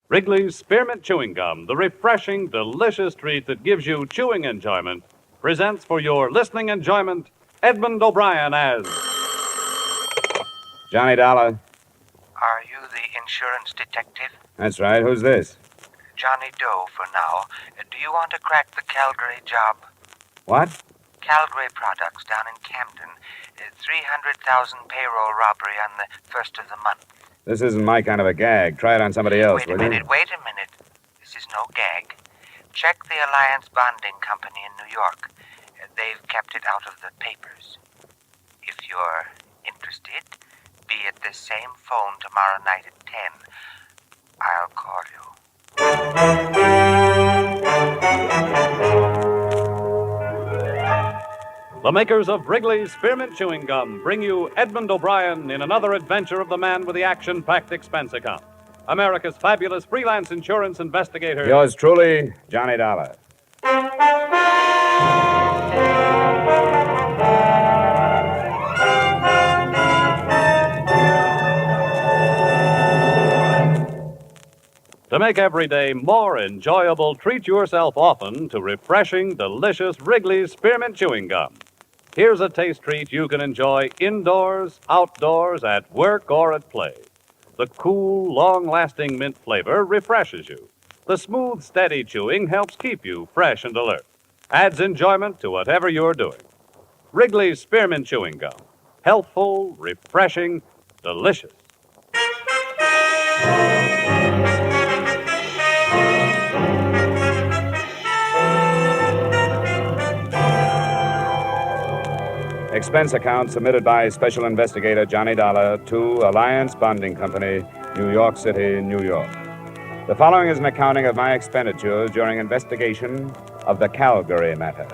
Wrigley's Spearmint Chewing Gum, the refreshing, delicious treat that gives you chewing enjoyment, presents for your listening enjoyment Edmond O'Brien as Johnny Dollar. Are you the insurance detective? That's right. Who's this? Johnny Doe for now. Do you want to crack the Calgary job? What? Calgary Products down in Camden. 300,000 payroll robbery on the first of the month. This isn't my kind of a gag. Try it on somebody else, Wait a minute. This is no gag. Check the Alliance Bonding Company in New York. They've kept it out of the papers. If you're interested, be at this same phone tomorrow night at 10. I'll call you. the makers of Wrigley's Spearmint Chewing Gum bring you Edmond O'Brien in another adventure of the man with the action-packed expense account. America's fabulous freelance insurance investigator. Yours truly, Johnny Dollar. To make every day more enjoyable, treat yourself often to refreshing, delicious Wrigley's Spearmint Chewing Gum. Here's a taste treat you can enjoy indoors, outdoors, at work, or at play. The cool, long-lasting mint flavor refreshes you. The smooth, steady chewing helps keep you fresh and alert. Adds enjoyment to whatever you're doing. Wrigley's Spearmint Chewing Gum. Healthful, refreshing, delicious. Expense account submitted by Special Investigator Johnny Dollar to Alliance Bonding Company, New York City, New York. The following is an accounting of my expenditures during investigation of the Calgary matter.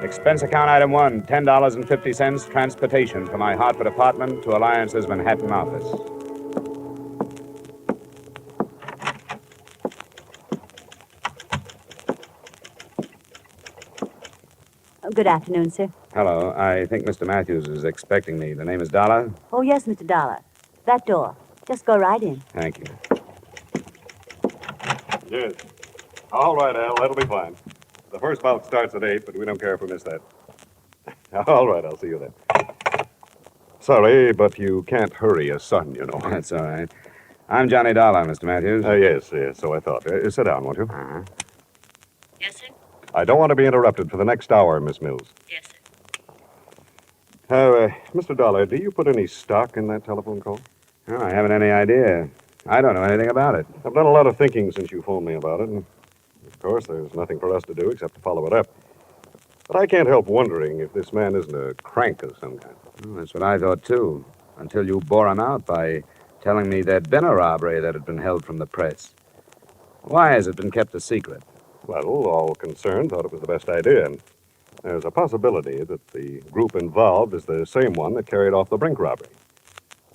Expense account item 1, $10.50 transportation from my Hartford apartment to Alliance's Manhattan office. Good afternoon, sir. Hello. I think Mr. Matthews is expecting me. The name is Dollar? Oh, yes, Mr. Dollar. That door. Just go right in. Thank you. Yes. All right, Al. That'll be fine. The first bout starts at 8, but we don't care if we miss that. All right, I'll see you then. Sorry, but you can't hurry a son, you know. That's all right. I'm Johnny Dollar, Mr. Matthews. Yes, so I thought. Sit down, won't you? Uh-huh. Yes, sir? I don't want to be interrupted for the next hour, Miss Mills. Yes, sir. Mr. Dollar, do you put any stock in that telephone call? Oh, I haven't any idea. I don't know anything about it. I've done a lot of thinking since you phoned me about it, and of course there's nothing for us to do except to follow it up. But I can't help wondering if this man isn't a crank of some kind. Oh, that's what I thought, too, until you bore him out by telling me there'd been a robbery that had been held from the press. Why has it been kept a secret? Well, all concerned thought it was the best idea, and there's a possibility that the group involved is the same one that carried off the Brink robbery.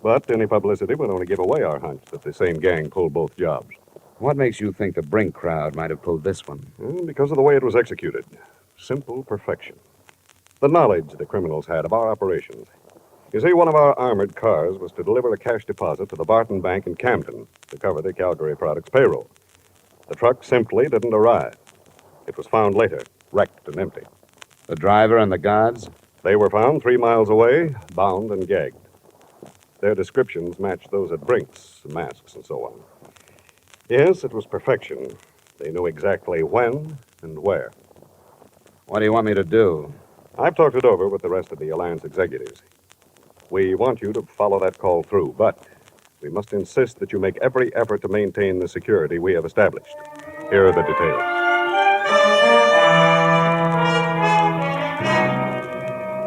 But any publicity would only give away our hunch that the same gang pulled both jobs. What makes you think the Brink crowd might have pulled this one? Because of the way it was executed. Simple perfection. The knowledge the criminals had of our operations. You see, one of our armored cars was to deliver a cash deposit to the Barton Bank in Camden to cover the Calgary Products payroll. The truck simply didn't arrive. It was found later, wrecked and empty. The driver and the guards? They were found 3 miles away, bound and gagged. Their descriptions matched those at Brink's, masks and so on. Yes, it was perfection. They knew exactly when and where. What do you want me to do? I've talked it over with the rest of the Alliance executives. We want you to follow that call through, but we must insist that you make every effort to maintain the security we have established. Here are the details.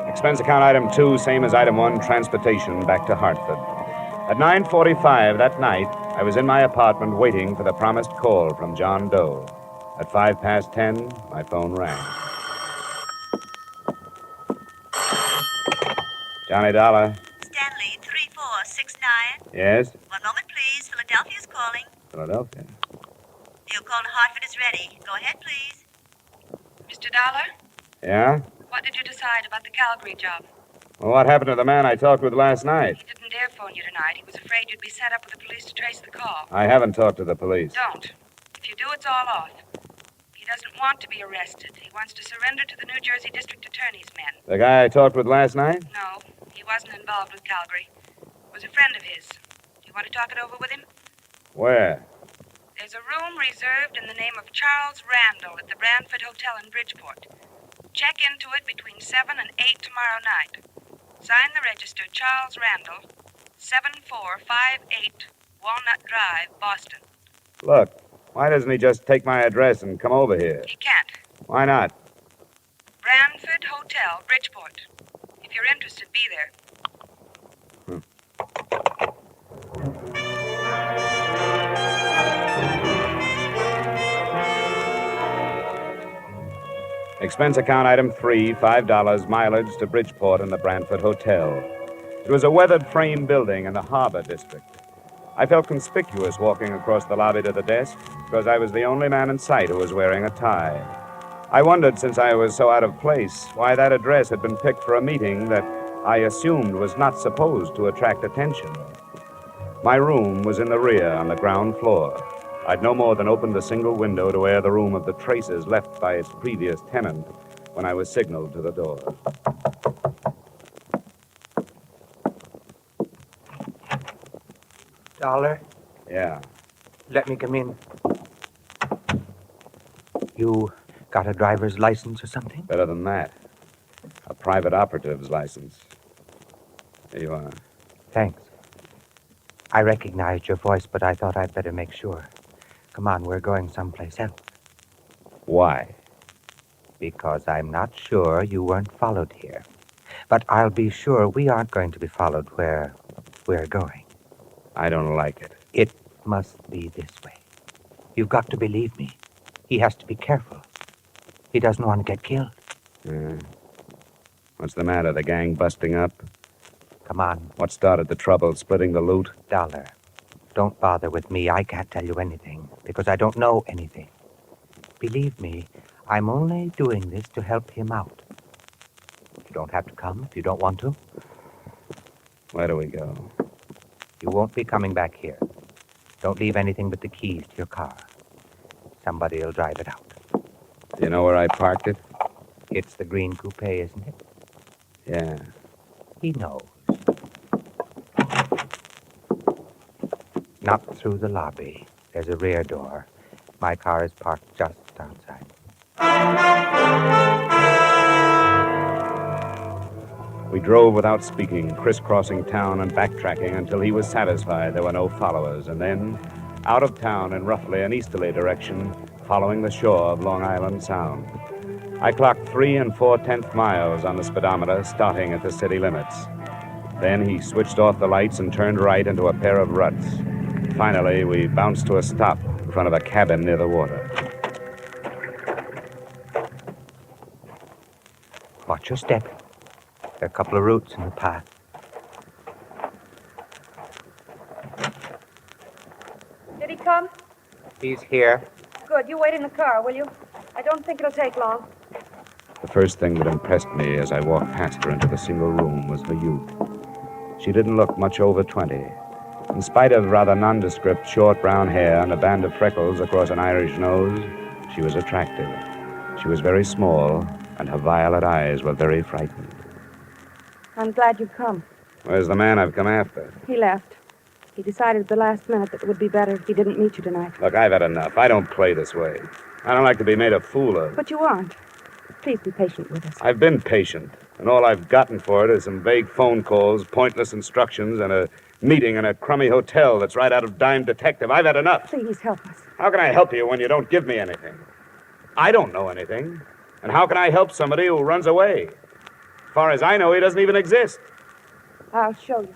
Expense account item 2, same as item 1, transportation back to Hartford. At 9:45 that night, I was in my apartment waiting for the promised call from John Doe. At 10:05, my phone rang. Johnny Dollar. Stanley, 3469. Yes? One moment, please. Philadelphia's calling. Philadelphia. Your call to Hartford is ready. Go ahead, please. Mr. Dollar, Yeah? what did you decide about the Calgary job? Well, what happened to the man I talked with last night? He didn't dare phone you tonight. He was afraid you'd be set up with the police to trace the call. I haven't talked to the police. Don't. If you do, it's all off. He doesn't want to be arrested. He wants to surrender to the New Jersey District Attorney's men. The guy I talked with last night? No, he wasn't involved with Calgary. It was a friend of his. Do you want to talk it over with him? Where? There's a room reserved in the name of Charles Randall at the Brantford Hotel in Bridgeport. Check into it between 7 and 8 tomorrow night. Sign the register, Charles Randall, 7458 Walnut Drive, Boston. Look, why doesn't he just take my address and come over here? He can't. Why not? Brantford Hotel, Bridgeport. If you're interested, be there. Expense account item 3, $5, mileage to Bridgeport and the Brantford Hotel. It was a weathered frame building in the Harbor District. I felt conspicuous walking across the lobby to the desk because I was the only man in sight who was wearing a tie. I wondered, since I was so out of place, why that address had been picked for a meeting that I assumed was not supposed to attract attention. My room was in the rear on the ground floor. I'd no more than opened a single window to air the room of the traces left by its previous tenant when I was signaled to the door. Dollar, Yeah. let me come in. You got a driver's license or something? Better than that. A private operative's license. Here you are. Thanks. I recognized your voice, but I thought I'd better make sure. Come on, we're going someplace else. Why? Because I'm not sure you weren't followed here. But I'll be sure we aren't going to be followed where we're going. I don't like it. It must be this way. You've got to believe me. He has to be careful. He doesn't want to get killed. What's the matter? The gang busting up? Come on, What started the trouble? Splitting the loot? Dollar. Don't bother with me. I can't tell you anything, because I don't know anything. Believe me, I'm only doing this to help him out. You don't have to come if you don't want to. Where do we go? You won't be coming back here. Don't leave anything but the keys to your car. Somebody will drive it out. Do you know where I parked it? It's the green coupe, isn't it? Yeah. He knows. Not through the lobby. There's a rear door. My car is parked just outside. We drove without speaking, crisscrossing town and backtracking until he was satisfied there were no followers, and then out of town in roughly an easterly direction, following the shore of Long Island Sound. I clocked 3 4/10 miles on the speedometer, starting at the city limits. Then he switched off the lights and turned right into a pair of ruts. Finally, we bounced to a stop in front of a cabin near the water. Watch your step. There are a couple of roots in the path. Did he come? He's here. Good. You wait in the car, will you? I don't think it'll take long. The first thing that impressed me as I walked past her into the single room was her youth. She didn't look much over 20. In spite of rather nondescript short brown hair and a band of freckles across an Irish nose, she was attractive. She was very small, and her violet eyes were very frightened. I'm glad you've come. Where's the man I've come after? He left. He decided at the last minute that it would be better if he didn't meet you tonight. Look, I've had enough. I don't play this way. I don't like to be made a fool of. But you aren't. Please be patient with us. I've been patient, and all I've gotten for it is some vague phone calls, pointless instructions, and a meeting in a crummy hotel that's right out of Dime Detective. I've had enough. Please help us. How can I help you when you don't give me anything? I don't know anything. And how can I help somebody who runs away? As far as I know, he doesn't even exist. I'll show you.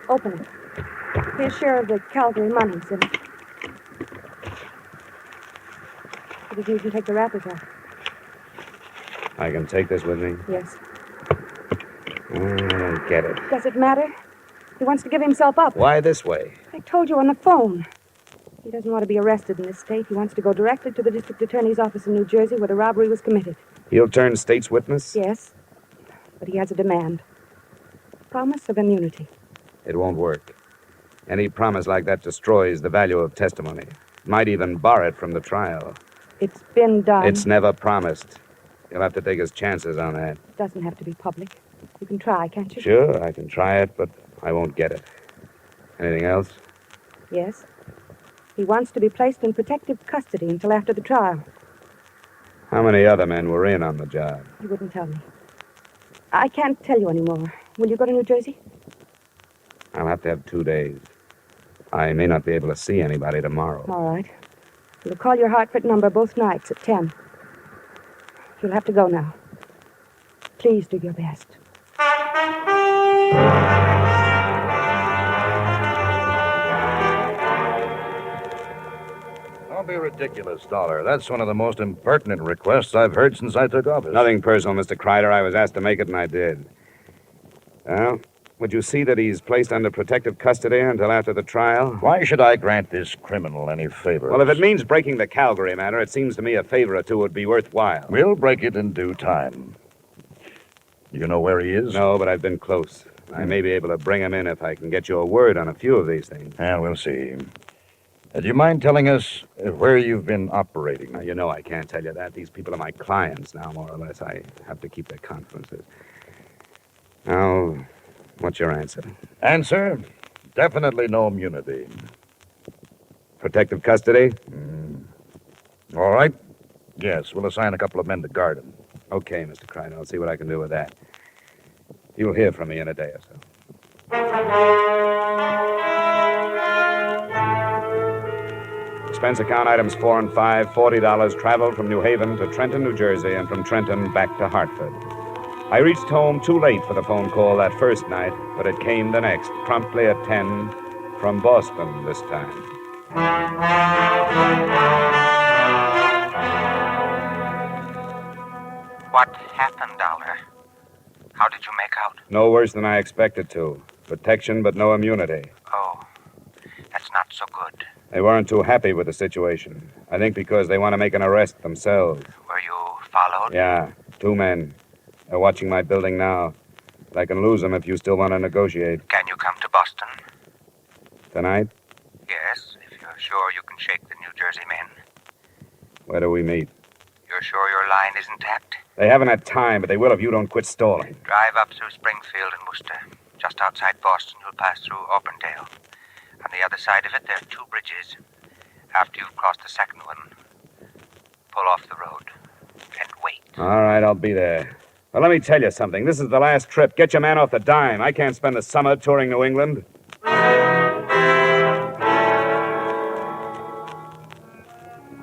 Open it. His share of the Calgary money's in it. But you can take the wrappers off. I can take this with me? Yes. I don't get it. Does it matter? He wants to give himself up. Why this way? I told you on the phone. He doesn't want to be arrested in this state. He wants to go directly to the district attorney's office in New Jersey where the robbery was committed. He'll turn state's witness? Yes, but he has a demand. Promise of immunity. It won't work. Any promise like that destroys the value of testimony. Might even bar it from the trial. It's been done. It's never promised. You'll have to take his chances on that. It doesn't have to be public. You can try, can't you? Sure, I can try it, but I won't get it. Anything else? Yes. He wants to be placed in protective custody until after the trial. How many other men were in on the job? He wouldn't tell me. I can't tell you anymore. Will you go to New Jersey? I'll have to have 2 days. I may not be able to see anybody tomorrow. All right. You'll call your Hartford number both nights at 10. You'll have to go now. Please do your best. Don't be ridiculous, Dollar. That's one of the most impertinent requests I've heard since I took office. Nothing personal, Mr. Kreider. I was asked to make it, and I did. Well, would you see that he's placed under protective custody until after the trial? Why should I grant this criminal any favors? Well, if it means breaking the Calgary matter, it seems to me a favor or two would be worthwhile. We'll break it in due time. You know where he is? No, but I've been close. I may be able to bring him in if I can get you a word on a few of these things. Yeah, we'll see. Do you mind telling us where you've been operating? Now, you know I can't tell you that. These people are my clients now, more or less. I have to keep their confidences. Now, what's your answer? Answer? Definitely no immunity. Protective custody? All right. Yes, we'll assign a couple of men to guard him. Okay, Mr. Kreider. I'll see what I can do with that. You'll hear from me in a day or so. Expense account items 4 and 5, $40 traveled from New Haven to Trenton, New Jersey, and from Trenton back to Hartford. I reached home too late for the phone call that first night, but it came the next, promptly at 10, from Boston this time. What happened, Dollar? How did you make out? No worse than I expected to. Protection, but no immunity. Oh, that's not so good. They weren't too happy with the situation. I think because they want to make an arrest themselves. Were you followed? Yeah, 2 men. They're watching my building now. But I can lose them if you still want to negotiate. Can you come to Boston? Tonight? Yes, if you're sure you can shake the New Jersey men. Where do we meet? You're sure your line isn't tapped? They haven't had time, but they will if you don't quit stalling. Drive up through Springfield and Worcester. Just outside Boston, you'll pass through Auburndale. On the other side of it, there are 2 bridges. After you've crossed the second one, pull off the road and wait. All right, I'll be there. Well, let me tell you something. This is the last trip. Get your man off the dime. I can't spend the summer touring New England.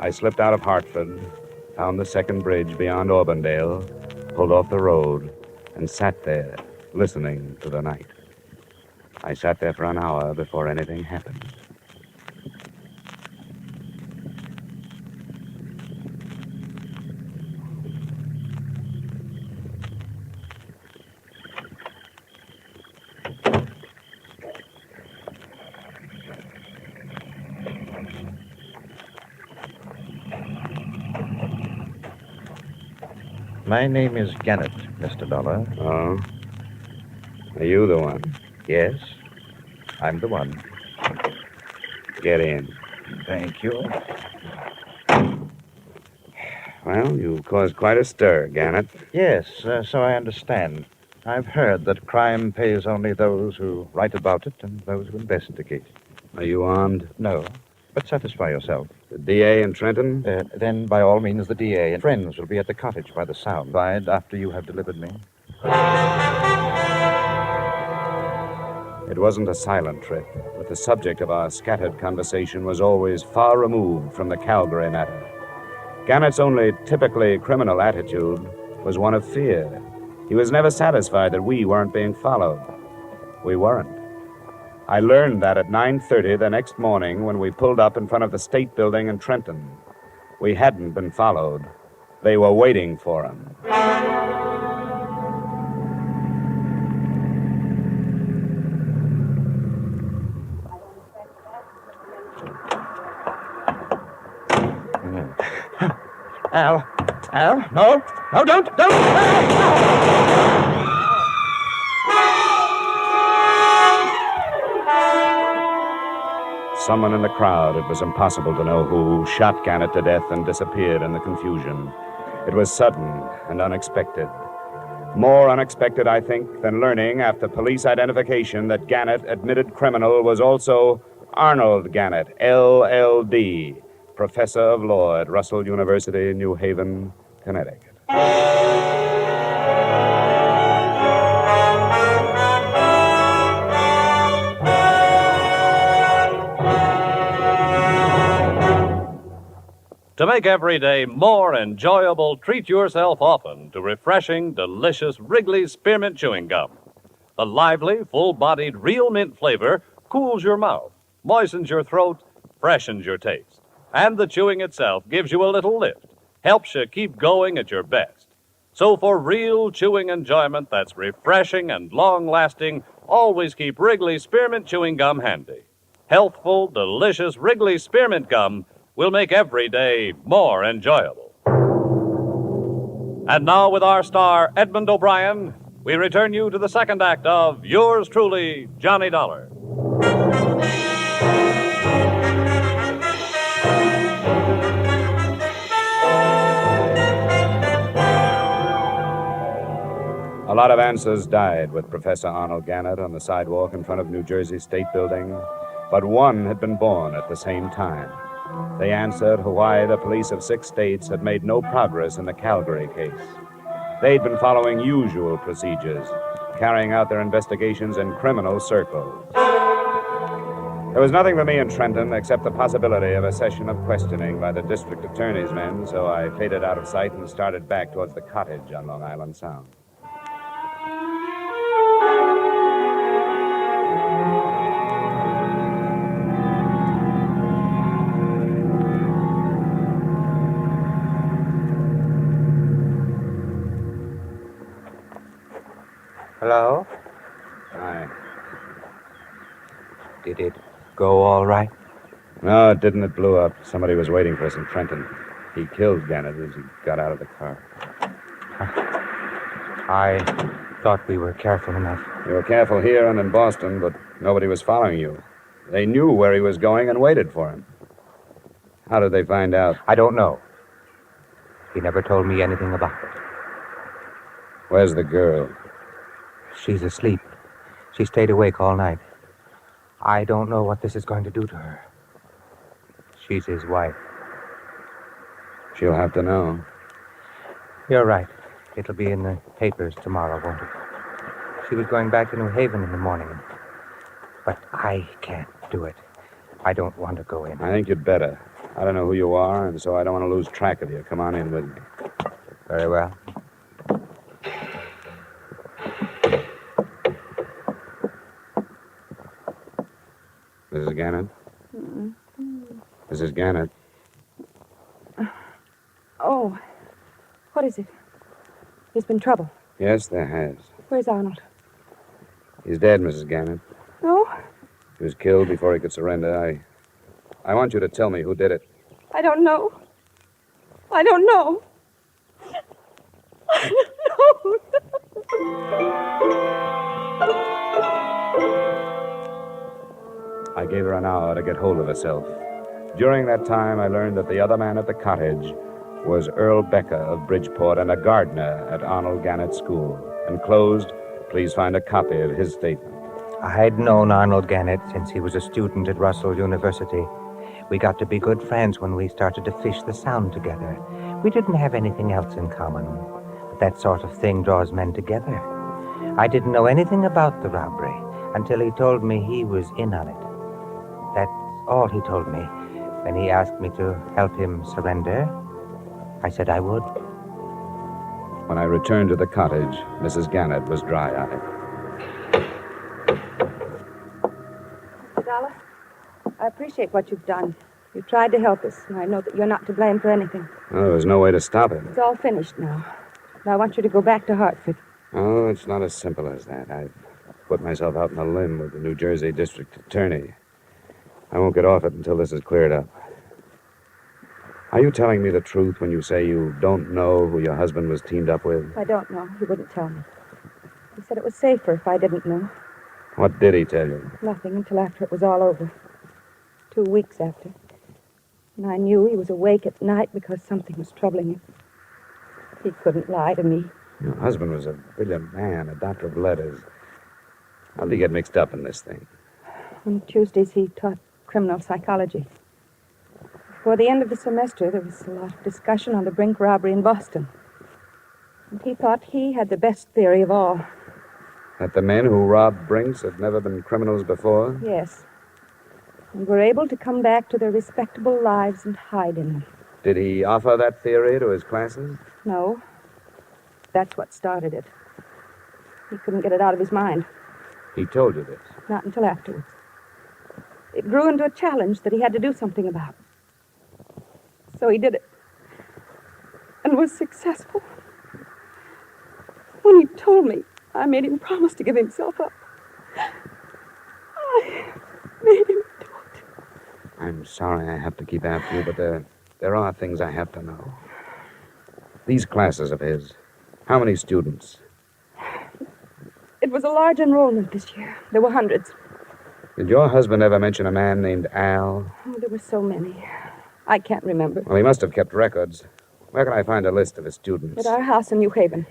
I slipped out of Hartford, found the second bridge beyond Auburndale, pulled off the road, and sat there, listening to the night. I sat there for an hour before anything happened. My name is Gannett, Mr. Dollar. Oh? Are you the one? Yes, I'm the one. Get in. Thank you. Well, you've caused quite a stir, Gannett. Yes, so I understand. I've heard that crime pays only those who write about it and those who investigate. Are you armed? No, but satisfy yourself. The DA in Trenton? Then, by all means, the DA and friends will be at the cottage by the sound side after you have delivered me. It wasn't a silent trip, but the subject of our scattered conversation was always far removed from the Calgary matter. Gannett's only typically criminal attitude was one of fear. He was never satisfied that we weren't being followed. We weren't. I learned that at 9:30 the next morning when we pulled up in front of the State Building in Trenton. We hadn't been followed. They were waiting for him. Al, no, don't! Someone in the crowd, it was impossible to know who, shot Gannett to death and disappeared in the confusion. It was sudden and unexpected. More unexpected, I think, than learning after police identification that Gannett, admitted criminal, was also Arnold Gannett, LLD, professor of law at Russell University, New Haven, Connecticut. To make every day more enjoyable, treat yourself often to refreshing, delicious Wrigley's Spearmint Chewing Gum. The lively, full-bodied, real mint flavor cools your mouth, moistens your throat, freshens your taste. And the chewing itself gives you a little lift, helps you keep going at your best. So for real chewing enjoyment that's refreshing and long-lasting, always keep Wrigley's Spearmint Chewing Gum handy. Healthful, delicious Wrigley's Spearmint Gum will make every day more enjoyable. And now, with our star, Edmond O'Brien, we return you to the second act of yours truly, Johnny Dollar. A lot of answers died with Professor Arnold Gannett on the sidewalk in front of New Jersey State Building, but one had been born at the same time. They answered why the police of 6 states had made no progress in the Calgary case. They'd been following usual procedures, carrying out their investigations in criminal circles. There was nothing for me in Trenton except the possibility of a session of questioning by the district attorney's men, so I faded out of sight and started back towards the cottage on Long Island Sound. Hello? Hi. Did it go all right? No, it didn't. It blew up. Somebody was waiting for us in Trenton. He killed Gannett as he got out of the car. I thought we were careful enough. You were careful here and in Boston, but nobody was following you. They knew where he was going and waited for him. How did they find out? I don't know. He never told me anything about it. Where's the girl? She's asleep. She stayed awake all night. I don't know what this is going to do to her. She's his wife. She'll have to know. You're right. It'll be in the papers tomorrow, won't it? She was going back to New Haven in the morning. But I can't do it. I don't want to go in. I think you'd better. I don't know who you are, and so I don't want to lose track of you. Come on in with me. Very well. Mrs. Gannett? Mrs. Gannett? Oh, what is it? There's been trouble. Yes, there has. Where's Arnold? He's dead, Mrs. Gannett. No, He was killed before he could surrender. I want you to tell me who did it. I don't know. I don't know. I don't know. I gave her an hour to get hold of herself. During that time, I learned that the other man at the cottage was Earl Becker of Bridgeport and a gardener at Arnold Gannett School. Enclosed, please find a copy of his statement. I'd known Arnold Gannett since he was a student at Russell University. We got to be good friends when we started to fish the Sound together. We didn't have anything else in common, but that sort of thing draws men together. I didn't know anything about the robbery until he told me he was in on it. That's all he told me. When he asked me to help him surrender, I said I would. When I returned to the cottage, Mrs. Gannett was dry-eyed. Mr. Dollar, I appreciate what you've done. You tried to help us, and I know that you're not to blame for anything. Oh, there was no way to stop it. It's all finished now. Now I want you to go back to Hartford. Oh, it's not as simple as that. I've put myself out on a limb with the New Jersey district attorney. I won't get off it until this is cleared up. Are you telling me the truth when you say you don't know who your husband was teamed up with? I don't know. He wouldn't tell me. He said it was safer if I didn't know. What did he tell you? Nothing until after it was all over. 2 weeks after. And I knew he was awake at night because something was troubling him. He couldn't lie to me. Your husband was a brilliant man, a doctor of letters. How did he get mixed up in this thing? On Tuesdays, he taught criminal psychology. Before the end of the semester, there was a lot of discussion on the Brink robbery in Boston. And he thought he had the best theory of all. That the men who robbed Brinks had never been criminals before? Yes. And were able to come back to their respectable lives and hide in them. Did he offer that theory to his classes? No. That's what started it. He couldn't get it out of his mind. He told you this? Not until afterwards. It grew into a challenge that he had to do something about. So he did it. And was successful. When he told me, I made him promise to give himself up. I made him do it. I'm sorry I have to keep after you, but there are things I have to know. These classes of his, how many students? It was a large enrollment this year. There were hundreds. Did your husband ever mention a man named Al? Oh, there were so many. I can't remember. Well, he must have kept records. Where can I find a list of his students? At our house in New Haven.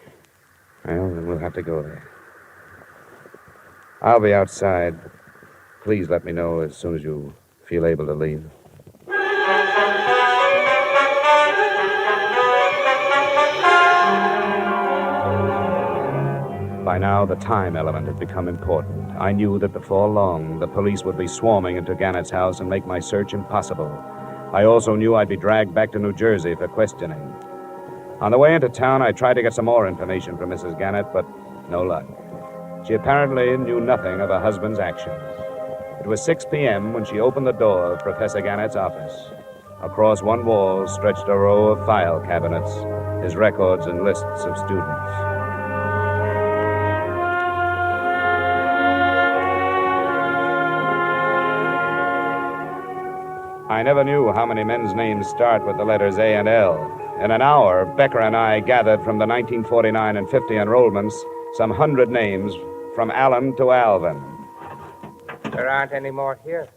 Well, then we'll have to go there. I'll be outside. Please let me know as soon as you feel able to leave. By now, the time element had become important. I knew that before long, the police would be swarming into Gannett's house and make my search impossible. I also knew I'd be dragged back to New Jersey for questioning. On the way into town, I tried to get some more information from Mrs. Gannett, but no luck. She apparently knew nothing of her husband's actions. It was 6 p.m. when she opened the door of Professor Gannett's office. Across one wall stretched a row of file cabinets, his records and lists of students. I never knew how many men's names start with the letters A and L. In an hour, Becker and I gathered from the 1949 and 50 enrollments some 100 names from Allen to Alvin. There aren't any more here.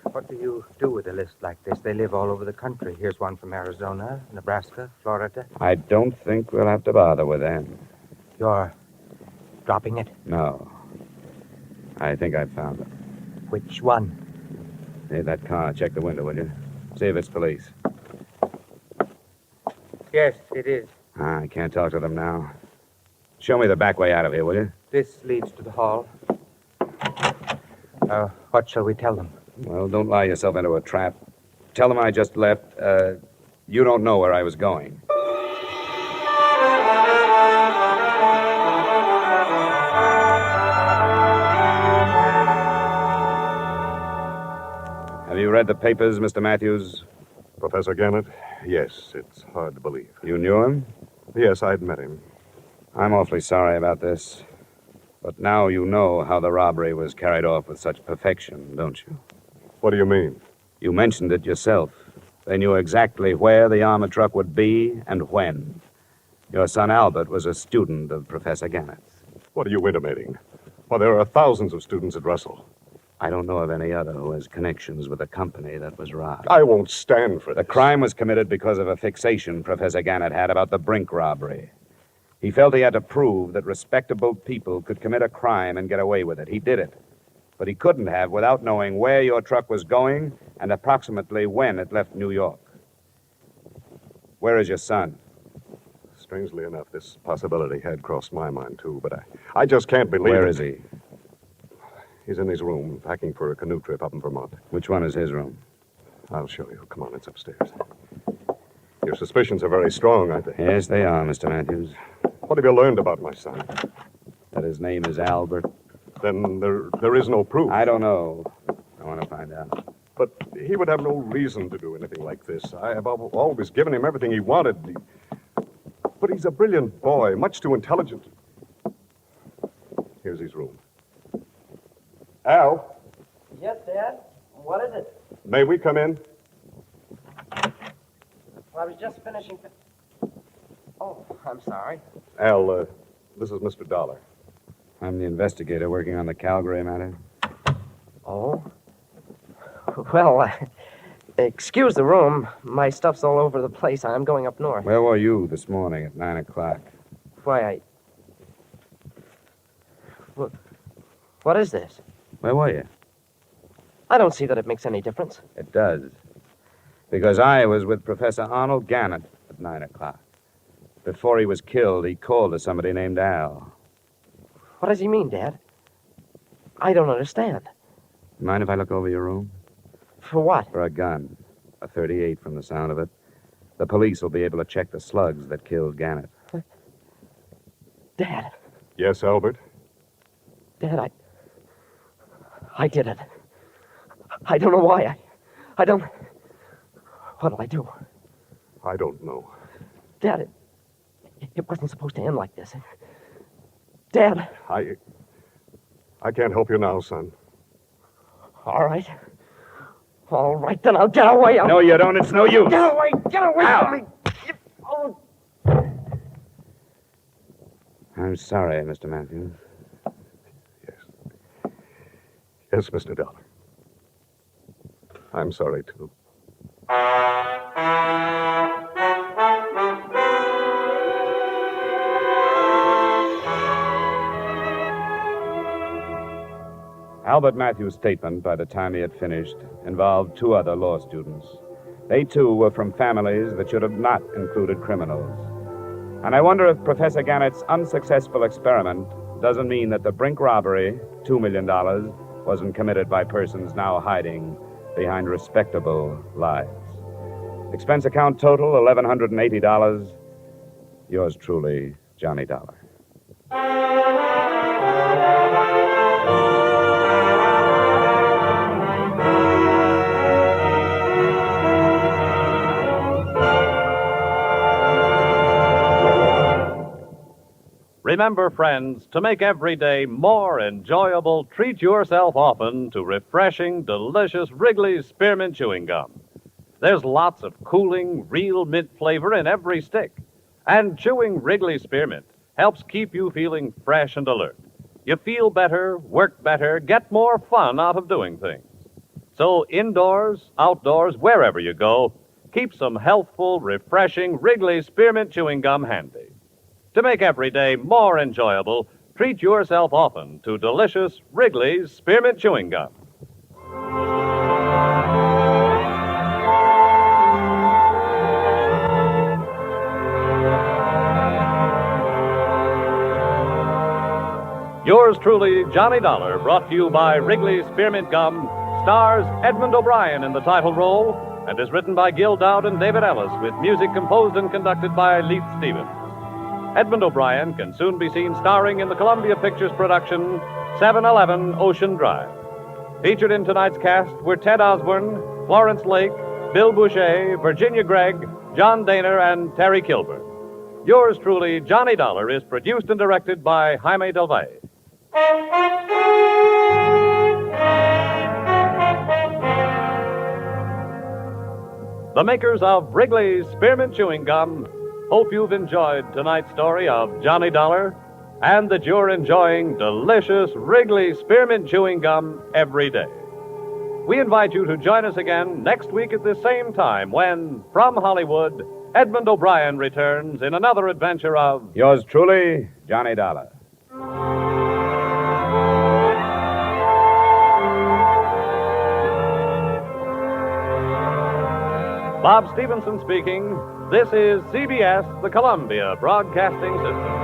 What do you do with a list like this? They live all over the country. Here's one from Arizona, Nebraska, Florida. I don't think we'll have to bother with them. You're dropping it? No. I think I've found them. Which one? Hey, that car. Check the window, will you? See if it's police. Yes, it is. I can't talk to them now. Show me the back way out of here, will you? This leads to the hall. What shall we tell them? Well, don't lie yourself into a trap. Tell them I just left. You don't know where I was going. Have you read the papers, Mr. Matthews? Professor Gannett? Yes, it's hard to believe. You knew him? Yes, I'd met him. I'm awfully sorry about this. But now you know how the robbery was carried off with such perfection, don't you? What do you mean? You mentioned it yourself. They knew exactly where the armored truck would be and when. Your son Albert was a student of Professor Gannett's. What are you intimating? Well, there are thousands of students at Russell. I don't know of any other who has connections with the company that was robbed. I won't stand for The this. crime was committed because of a fixation Professor Gannett had about the Brink robbery. He felt he had to prove that respectable people could commit a crime and get away with it. He did it. But he couldn't have without knowing where your truck was going and approximately when it left New York. Where is your son? Strangely enough, this possibility had crossed my mind, too, but I just can't believe Where it. is he? He's in his room, packing for a canoe trip up in Vermont. Which one is his room? I'll show you. Come on, it's upstairs. Your suspicions are very strong, aren't they? Yes, they are, Mr. Matthews. What have you learned about my son? That his name is Albert. Then there is no proof. I don't know. I want to find out. But he would have no reason to do anything like this. I have always given him everything he wanted. But he's a brilliant boy, much too intelligent. Here's his room. Al, Yes, Dad? What is it? may we come in? I was just finishing. Oh, I'm sorry. Al, this is Mr. Dollar. I'm the investigator working on the Calgary matter. Oh? Well, excuse the room. My stuff's all over the place. I'm going up north. Where were you this morning at 9 o'clock? Why, What is this? Where were you? I don't see that it makes any difference. It does. Because I was with Professor Arnold Gannett at 9 o'clock. Before he was killed, he called to somebody named Al. What does he mean, Dad? I don't understand. Mind if I look over your room? For what? For a gun. A .38 from the sound of it. The police will be able to check the slugs that killed Gannett. Dad. Yes, Albert? Dad, I did it. I don't know why. I don't... What'll I do? I don't know. Dad, it wasn't supposed to end like this. Dad. I can't help you now, son. All right. All right, then I'll get away. No, you don't. It's no use. Get away from me. Oh. I'm sorry, Mr. Matthews. Yes, Mr. Dollar. I'm sorry, too. Albert Matthews' statement, by the time he had finished, involved two other law students. They, too, were from families that should have not included criminals. And I wonder if Professor Gannett's unsuccessful experiment doesn't mean that the Brink robbery, $2 million, wasn't committed by persons now hiding behind respectable lies. Expense account total, $1,180. Yours truly, Johnny Dollar. Remember, friends, to make every day more enjoyable, treat yourself often to refreshing, delicious Wrigley's Spearmint Chewing Gum. There's lots of cooling, real mint flavor in every stick. And chewing Wrigley's Spearmint helps keep you feeling fresh and alert. You feel better, work better, get more fun out of doing things. So indoors, outdoors, wherever you go, keep some healthful, refreshing Wrigley's Spearmint Chewing Gum handy. To make every day more enjoyable, treat yourself often to delicious Wrigley's Spearmint Chewing Gum. Yours truly, Johnny Dollar, brought to you by Wrigley's Spearmint Gum, stars Edmond O'Brien in the title role, and is written by Gil Dowd and David Ellis, with music composed and conducted by Leith Stevens. Edmond O'Brien can soon be seen starring in the Columbia Pictures production 711 Ocean Drive. Featured in tonight's cast were Ted Osborne, Florence Lake, Bill Boucher, Virginia Gregg, John Daner, and Terry Kilburn. Yours truly, Johnny Dollar, is produced and directed by Jaime Del Valle. The makers of Wrigley's Spearmint Chewing Gum hope you've enjoyed tonight's story of Johnny Dollar and that you're enjoying delicious Wrigley Spearmint Chewing Gum every day. We invite you to join us again next week at the same time when, from Hollywood, Edmond O'Brien returns in another adventure of... Yours truly, Johnny Dollar. Bob Stevenson speaking. This is CBS, the Columbia Broadcasting System.